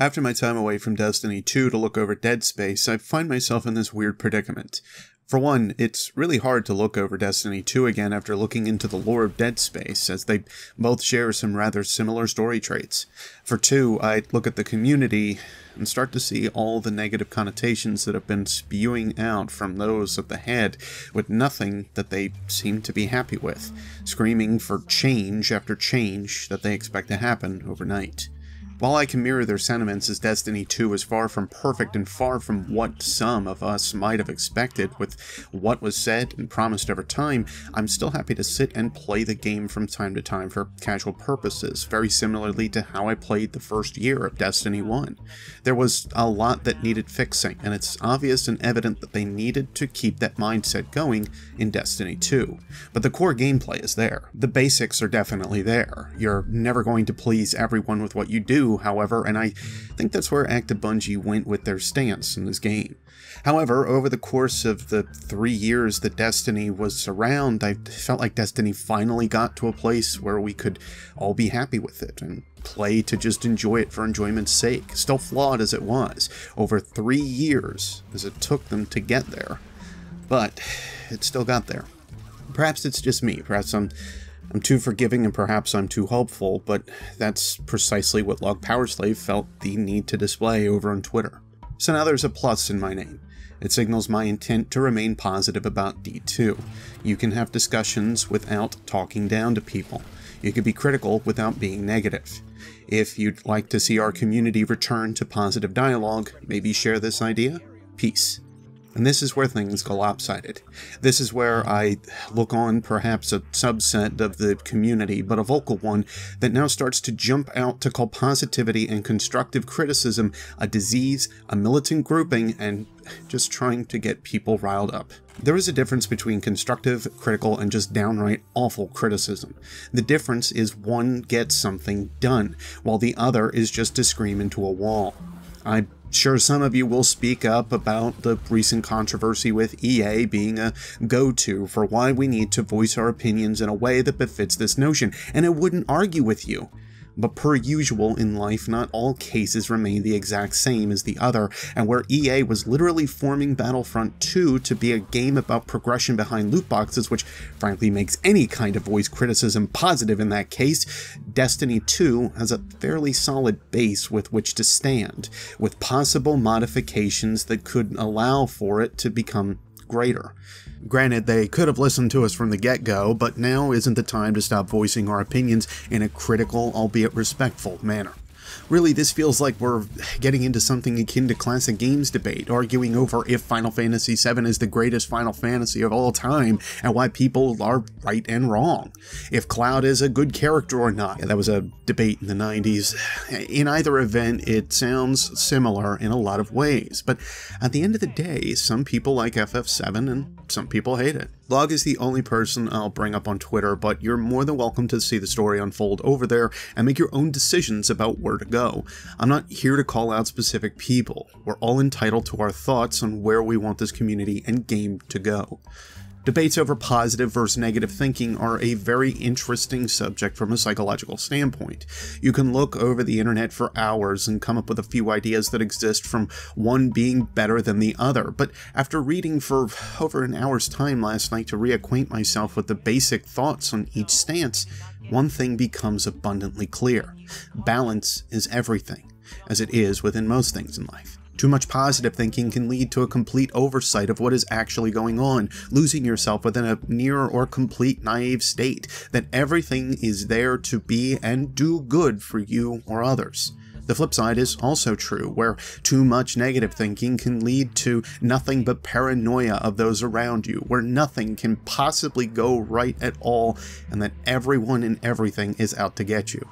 After my time away from Destiny 2 to look over Dead Space, I find myself in this weird predicament. For one, it's really hard to look over Destiny 2 again after looking into the lore of Dead Space, as they both share some rather similar story traits. For two, I look at the community and start to see all the negative connotations that have been spewing out from those at the head with nothing that they seem to be happy with, screaming for change after change that they expect to happen overnight. While I can mirror their sentiments, as Destiny 2 is far from perfect and far from what some of us might have expected with what was said and promised over time, I'm still happy to sit and play the game from time to time for casual purposes, very similarly to how I played the first year of Destiny 1. There was a lot that needed fixing, and it's obvious and evident that they needed to keep that mindset going in Destiny 2. But the core gameplay is there. The basics are definitely there. You're never going to please everyone with what you do, however, and I think that's where Active Bungie went with their stance in this game. However, over the course of the 3 years that Destiny was around, I felt like Destiny finally got to a place where we could all be happy with it and play to just enjoy it for enjoyment's sake, still flawed as it was, over 3 years as it took them to get there. But it still got there. Perhaps it's just me, perhaps I'm too forgiving and perhaps I'm too hopeful, but that's precisely what Log Powerslave felt the need to display over on Twitter. So now there's a plus in my name. It signals my intent to remain positive about D2. You can have discussions without talking down to people. You can be critical without being negative. If you'd like to see our community return to positive dialogue, maybe share this idea. Peace. And this is where things go lopsided. This is where I look on perhaps a subset of the community, but a vocal one, that now starts to jump out to call positivity and constructive criticism a disease, a militant grouping, and just trying to get people riled up. There is a difference between constructive, critical, and just downright awful criticism. The difference is one gets something done, while the other is just to scream into a wall. I'm sure some of you will speak up about the recent controversy with EA being a go-to for why we need to voice our opinions in a way that befits this notion, and I wouldn't argue with you. But per usual in life, not all cases remain the exact same as the other, and where EA was literally forming Battlefront 2 to be a game about progression behind loot boxes, which frankly makes any kind of voice criticism positive in that case, Destiny 2 has a fairly solid base with which to stand, with possible modifications that could allow for it to become greater. Granted, they could have listened to us from the get-go, but now isn't the time to stop voicing our opinions in a critical, albeit respectful, manner. Really, this feels like we're getting into something akin to classic games debate, arguing over if Final Fantasy VII is the greatest Final Fantasy of all time, and why people are right and wrong. If Cloud is a good character or not. That was a debate in the 90s. In either event, it sounds similar in a lot of ways, but at the end of the day, some people like FF7 and some people hate it. Log is the only person I'll bring up on Twitter, but you're more than welcome to see the story unfold over there and make your own decisions about where to go. I'm not here to call out specific people. We're all entitled to our thoughts on where we want this community and game to go. Debates over positive versus negative thinking are a very interesting subject from a psychological standpoint. You can look over the internet for hours and come up with a few ideas that exist from one being better than the other, but after reading for over an hour's time last night to reacquaint myself with the basic thoughts on each stance, one thing becomes abundantly clear. Balance is everything, as it is within most things in life. Too much positive thinking can lead to a complete oversight of what is actually going on, losing yourself within a near or complete naive state that everything is there to be and do good for you or others. The flip side is also true, where too much negative thinking can lead to nothing but paranoia of those around you, where nothing can possibly go right at all, and that everyone and everything is out to get you.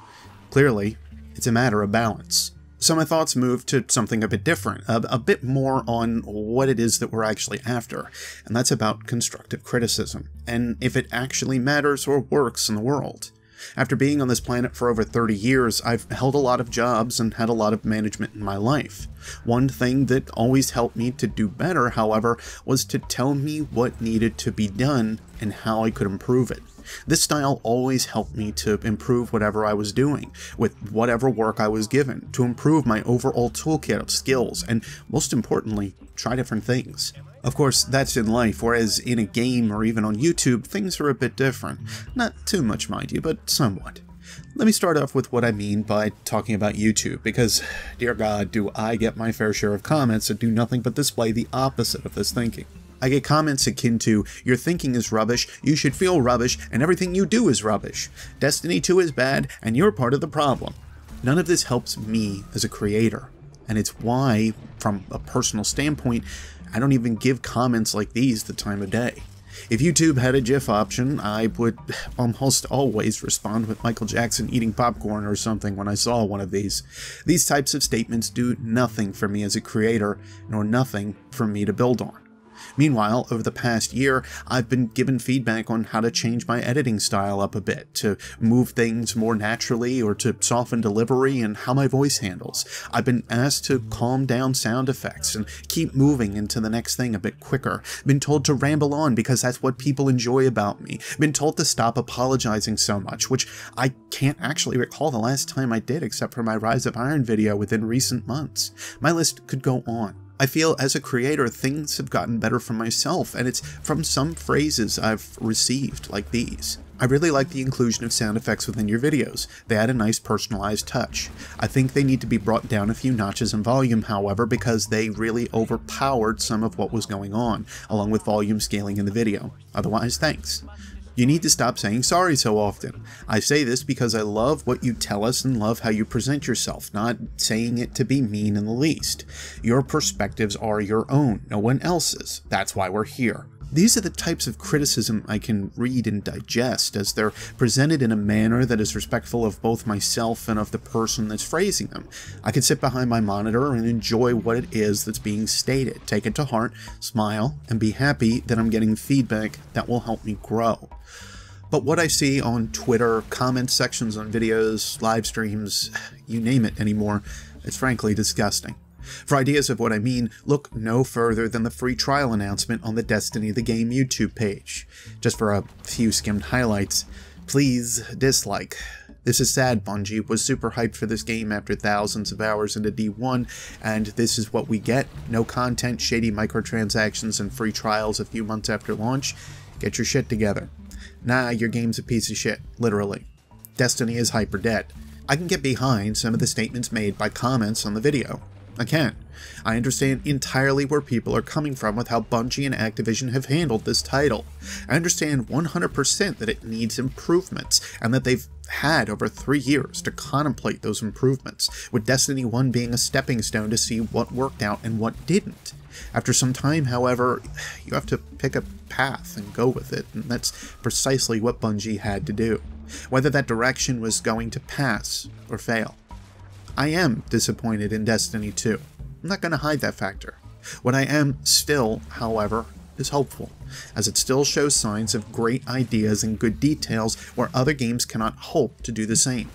Clearly, it's a matter of balance. So my thoughts move to something a bit different, a bit more on what it is that we're actually after, and that's about constructive criticism, and if it actually matters or works in the world. After being on this planet for over 30 years, I've held a lot of jobs and had a lot of management in my life. One thing that always helped me to do better, however, was to tell me what needed to be done and how I could improve it. This style always helped me to improve whatever I was doing, with whatever work I was given, to improve my overall toolkit of skills, and most importantly, try different things. Of course, that's in life, whereas in a game or even on YouTube, things are a bit different. Not too much, mind you, but somewhat. Let me start off with what I mean by talking about YouTube, because, dear God, do I get my fair share of comments that do nothing but display the opposite of this thinking. I get comments akin to, your thinking is rubbish, you should feel rubbish, and everything you do is rubbish. Destiny 2 is bad, and you're part of the problem. None of this helps me as a creator, and it's why, from a personal standpoint, I don't even give comments like these the time of day. If YouTube had a GIF option, I would almost always respond with Michael Jackson eating popcorn or something when I saw one of these. These types of statements do nothing for me as a creator, nor nothing for me to build on. Meanwhile, over the past year, I've been given feedback on how to change my editing style up a bit, to move things more naturally or to soften delivery and how my voice handles. I've been asked to calm down sound effects and keep moving into the next thing a bit quicker. Been told to ramble on because that's what people enjoy about me. Been told to stop apologizing so much, which I can't actually recall the last time I did except for my Rise of Iron video within recent months. My list could go on. I feel as a creator things have gotten better for myself, and it's from some phrases I've received like these. I really like the inclusion of sound effects within your videos. They add a nice personalized touch. I think they need to be brought down a few notches in volume, however, because they really overpowered some of what was going on, along with volume scaling in the video. Otherwise, thanks. You need to stop saying sorry so often. I say this because I love what you tell us and love how you present yourself, not saying it to be mean in the least. Your perspectives are your own, no one else's. That's why we're here. These are the types of criticism I can read and digest, as they're presented in a manner that is respectful of both myself and of the person that's phrasing them. I can sit behind my monitor and enjoy what it is that's being stated, take it to heart, smile, and be happy that I'm getting feedback that will help me grow. But what I see on Twitter, comment sections on videos, live streams, you name it anymore, it's frankly disgusting. For ideas of what I mean, look no further than the free trial announcement on the Destiny the Game YouTube page. Just for a few skimmed highlights, please dislike. This is sad. Bungie was super hyped for this game after thousands of hours into D1, and this is what we get. No content, shady microtransactions, and free trials a few months after launch. Get your shit together. Nah, your game's a piece of shit, literally. Destiny is hyper dead. I can get behind some of the statements made by comments on the video. I can. I understand entirely where people are coming from with how Bungie and Activision have handled this title. I understand 100% that it needs improvements, and that they've had over 3 years to contemplate those improvements, with Destiny 1 being a stepping stone to see what worked out and what didn't. After some time, however, you have to pick a path and go with it, and that's precisely what Bungie had to do, whether that direction was going to pass or fail. I am disappointed in Destiny 2. I'm not going to hide that factor. What I am still, however, is hopeful, as it still shows signs of great ideas and good details where other games cannot hope to do the same.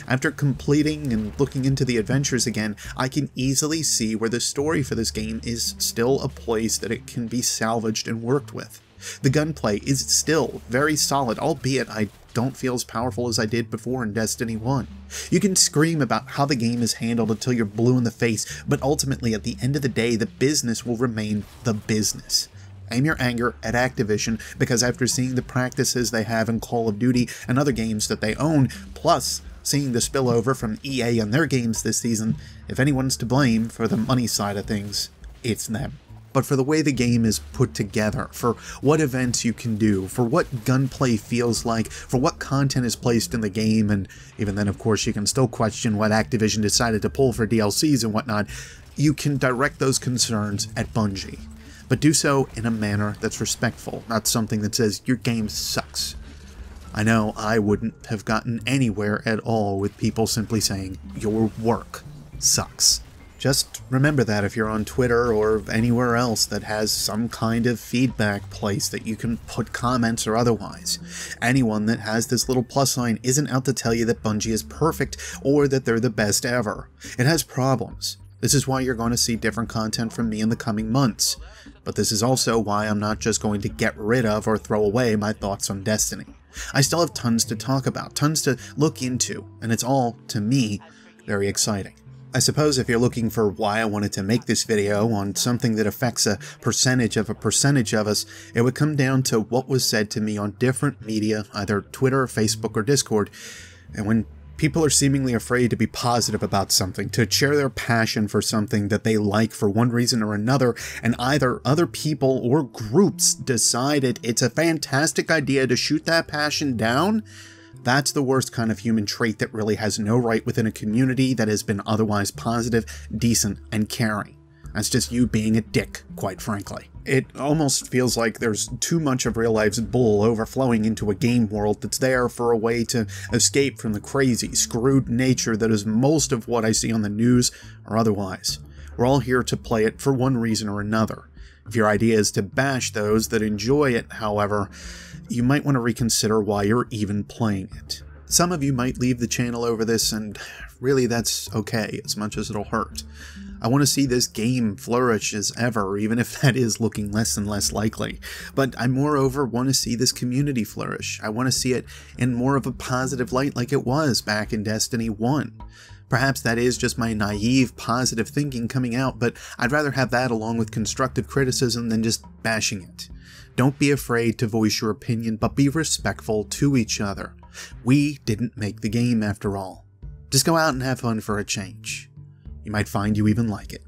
After completing and looking into the adventures again, I can easily see where the story for this game is still a place that it can be salvaged and worked with. The gunplay is still very solid, albeit I don't feel as powerful as I did before in Destiny 1. You can scream about how the game is handled until you're blue in the face, but ultimately at the end of the day, the business will remain the business. Aim your anger at Activision, because after seeing the practices they have in Call of Duty and other games that they own, plus seeing the spillover from EA and their games this season, if anyone's to blame for the money side of things, it's them. But for the way the game is put together, for what events you can do, for what gunplay feels like, for what content is placed in the game, and even then of course you can still question what Activision decided to pull for DLCs and whatnot, you can direct those concerns at Bungie. But do so in a manner that's respectful, not something that says, your game sucks. I know I wouldn't have gotten anywhere at all with people simply saying, your work sucks. Just remember that if you're on Twitter or anywhere else that has some kind of feedback place that you can put comments or otherwise. Anyone that has this little plus sign isn't out to tell you that Bungie is perfect or that they're the best ever. It has problems. This is why you're going to see different content from me in the coming months. But this is also why I'm not just going to get rid of or throw away my thoughts on Destiny. I still have tons to talk about, tons to look into, and it's all, to me, very exciting. I suppose if you're looking for why I wanted to make this video on something that affects a percentage of us, it would come down to what was said to me on different media, either Twitter, Facebook, or Discord. And when people are seemingly afraid to be positive about something, to share their passion for something that they like for one reason or another, and either other people or groups decided it's a fantastic idea to shoot that passion down, that's the worst kind of human trait that really has no right within a community that has been otherwise positive, decent, and caring. That's just you being a dick, quite frankly. It almost feels like there's too much of real life's bull overflowing into a game world that's there for a way to escape from the crazy, screwed nature that is most of what I see on the news or otherwise. We're all here to play it for one reason or another. If your idea is to bash those that enjoy it, however, you might want to reconsider why you're even playing it. Some of you might leave the channel over this, and really that's okay, as much as it'll hurt. I want to see this game flourish as ever, even if that is looking less and less likely. But I moreover want to see this community flourish. I want to see it in more of a positive light like it was back in Destiny 1. Perhaps that is just my naive, positive thinking coming out, but I'd rather have that along with constructive criticism than just bashing it. Don't be afraid to voice your opinion, but be respectful to each other. We didn't make the game after all. Just go out and have fun for a change. You might find you even like it.